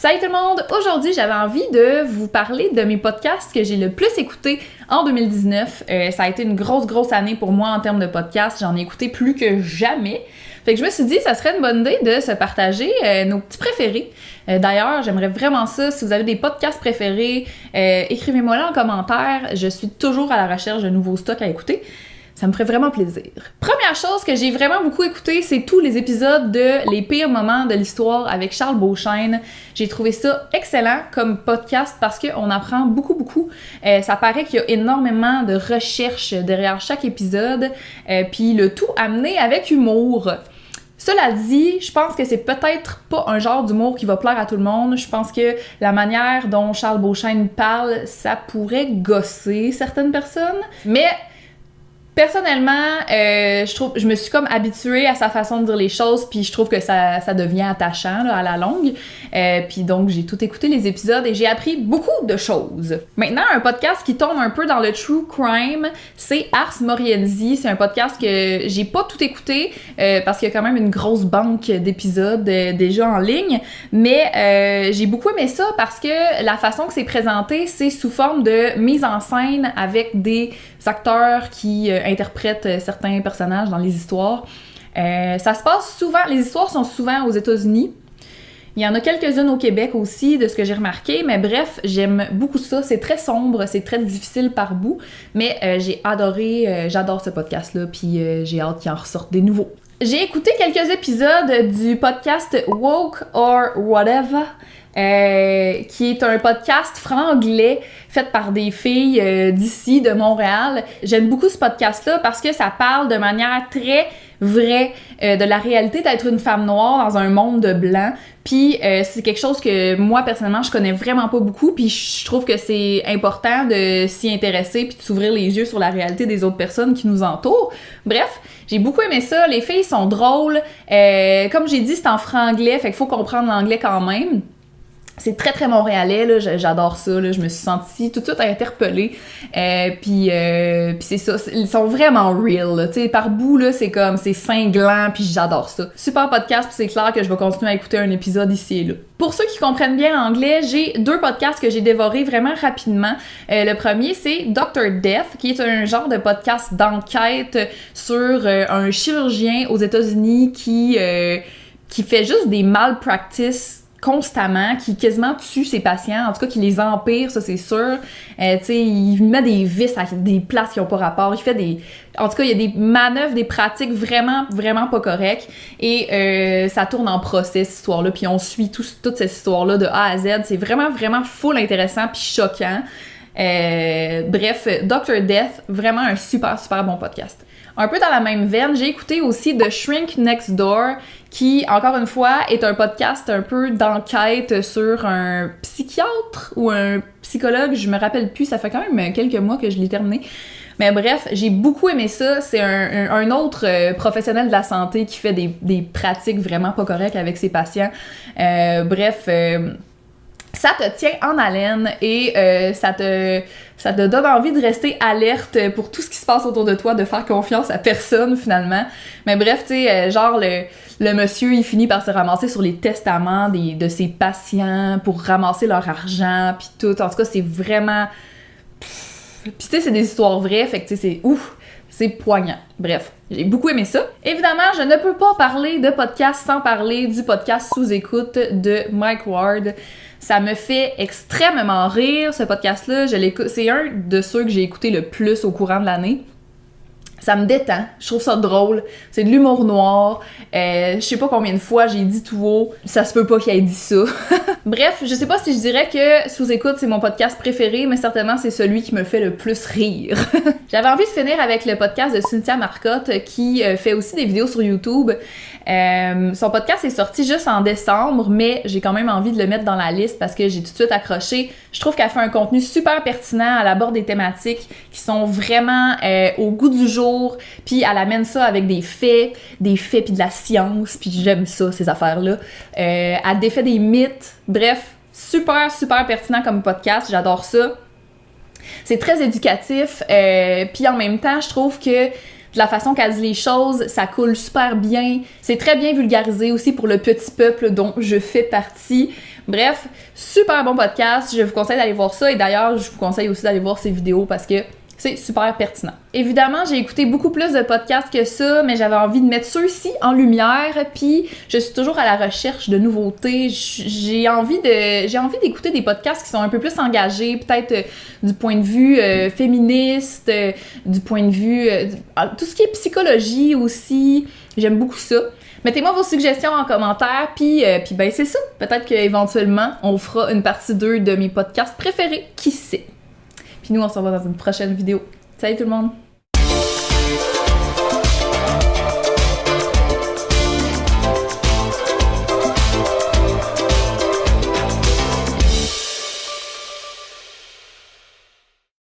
Salut tout le monde! Aujourd'hui, j'avais envie de vous parler de mes podcasts que j'ai le plus écoutés en 2019. Ça a été une grosse année pour moi en termes de podcasts. J'en ai écouté plus que jamais. Fait que je me suis dit, ça serait une bonne idée de se partager nos petits préférés. D'ailleurs, j'aimerais vraiment ça. Si vous avez des podcasts préférés, écrivez-moi là en commentaire. Je suis toujours à la recherche de nouveaux stocks à écouter. Ça me ferait vraiment plaisir. Première chose que j'ai vraiment beaucoup écouté, c'est tous les épisodes de Les pires moments de l'histoire avec Charles Beauchesne. J'ai trouvé ça excellent comme podcast parce qu'on apprend beaucoup. Ça paraît qu'il y a énormément de recherches derrière chaque épisode, puis le tout amené avec humour. Cela dit, je pense que c'est peut-être pas un genre d'humour qui va plaire à tout le monde. Je pense que la manière dont Charles Beauchesne parle, ça pourrait gosser certaines personnes. Mais personnellement, je me suis comme habituée à sa façon de dire les choses, puis je trouve que ça devient attachant là, à la longue. Puis donc, j'ai tout écouté les épisodes et j'ai appris beaucoup de choses. Maintenant, un podcast qui tombe un peu dans le true crime, c'est Ars Moriendi. C'est un podcast que j'ai pas tout écouté parce qu'il y a quand même une grosse banque d'épisodes déjà en ligne, mais j'ai beaucoup aimé ça parce que la façon que c'est présenté, c'est sous forme de mise en scène avec des acteurs qui interprètent certains personnages dans les histoires. Ça se passe souvent, les histoires sont souvent aux États-Unis. Il y en a quelques-unes au Québec aussi, de ce que j'ai remarqué, mais bref, j'aime beaucoup ça. C'est très sombre, c'est très difficile par bout, mais j'adore ce podcast-là, puis j'ai hâte qu'il en ressorte des nouveaux. J'ai écouté quelques épisodes du podcast Woke or Whatever, qui est un podcast franglais fait par des filles d'ici, de Montréal. J'aime beaucoup ce podcast-là parce que ça parle de manière très vraie de la réalité d'être une femme noire dans un monde de blancs. Puis c'est quelque chose que moi, personnellement, je connais vraiment pas beaucoup, puis je trouve que c'est important de s'y intéresser puis de s'ouvrir les yeux sur la réalité des autres personnes qui nous entourent. Bref, j'ai beaucoup aimé ça. Les filles sont drôles. Comme j'ai dit, c'est en franglais, fait qu'il faut comprendre l'anglais quand même. C'est très montréalais, là, j'adore ça, là, je me suis sentie tout de suite interpellée, puis c'est ça, ils sont vraiment real, tu sais, par bout, là, c'est cinglant, puis j'adore ça. Super podcast, puis c'est clair que je vais continuer à écouter un épisode ici et là. Pour ceux qui comprennent bien l'anglais, j'ai 2 podcasts que j'ai dévorés vraiment rapidement. Le premier, c'est Dr. Death, qui est un genre de podcast d'enquête sur un chirurgien aux États-Unis qui fait juste des malpractices constamment, qui quasiment tue ses patients, en tout cas qui les empire, ça c'est sûr. Tu sais, il met des vis à des places qui ont pas rapport, en tout cas, il y a des manœuvres, des pratiques vraiment pas correctes, et ça tourne en procès, cette histoire-là, puis on suit toute cette histoire-là de A à Z. C'est vraiment full intéressant puis choquant. Bref, Dr. Death, vraiment un super bon podcast. Un peu dans la même veine, j'ai écouté aussi The Shrink Next Door, qui, encore une fois, est un podcast un peu d'enquête sur un psychiatre ou un psychologue, je me rappelle plus, ça fait quand même quelques mois que je l'ai terminé. Mais bref, j'ai beaucoup aimé ça. C'est un autre professionnel de la santé qui fait des pratiques vraiment pas correctes avec ses patients. Ça te tient en haleine et ça te donne envie de rester alerte pour tout ce qui se passe autour de toi, de faire confiance à personne finalement. Mais bref, tu sais, genre le monsieur, il finit par se ramasser sur les testaments de ses patients pour ramasser leur argent, puis tout. En tout cas, c'est vraiment... Puis tu sais, c'est des histoires vraies, fait que tu sais, c'est ouf, c'est poignant. Bref, j'ai beaucoup aimé ça. Évidemment, je ne peux pas parler de podcast sans parler du podcast Sous-écoute de Mike Ward. Ça me fait extrêmement rire, ce podcast-là. Je l'écoute, c'est un de ceux que j'ai écouté le plus au courant de l'année. Ça me détend, je trouve ça drôle, c'est de l'humour noir, je sais pas combien de fois j'ai dit tout haut, ça se peut pas qu'il ait dit ça. Bref, je sais pas si je dirais que Sous-écoute c'est mon podcast préféré, mais certainement c'est celui qui me fait le plus rire. J'avais envie de finir avec le podcast de Cynthia Marcotte qui fait aussi des vidéos sur YouTube. Son podcast est sorti juste en décembre, mais j'ai quand même envie de le mettre dans la liste parce que j'ai tout de suite accroché. Je trouve qu'elle fait un contenu super pertinent, elle aborde des thématiques qui sont vraiment au goût du jour, puis elle amène ça avec des faits puis de la science, puis j'aime ça, ces affaires-là. Elle défait des mythes, bref, super pertinent comme podcast, j'adore ça. C'est très éducatif, puis en même temps, je trouve que de la façon qu'elle dit les choses, ça coule super bien. C'est très bien vulgarisé aussi pour le petit peuple dont je fais partie. Bref, super bon podcast. Je vous conseille d'aller voir ça. Et d'ailleurs, je vous conseille aussi d'aller voir ses vidéos parce que c'est super pertinent. Évidemment, j'ai écouté beaucoup plus de podcasts que ça, mais j'avais envie de mettre ceux-ci en lumière, puis je suis toujours à la recherche de nouveautés. J'ai envie d'écouter des podcasts qui sont un peu plus engagés, peut-être du point de vue féministe, du point de vue... tout ce qui est psychologie aussi, j'aime beaucoup ça. Mettez-moi vos suggestions en commentaire, puis ben c'est ça. Peut-être qu'éventuellement, on fera une partie 2 de mes podcasts préférés, qui sait. Puis nous, on se revoit dans une prochaine vidéo. Salut tout le monde!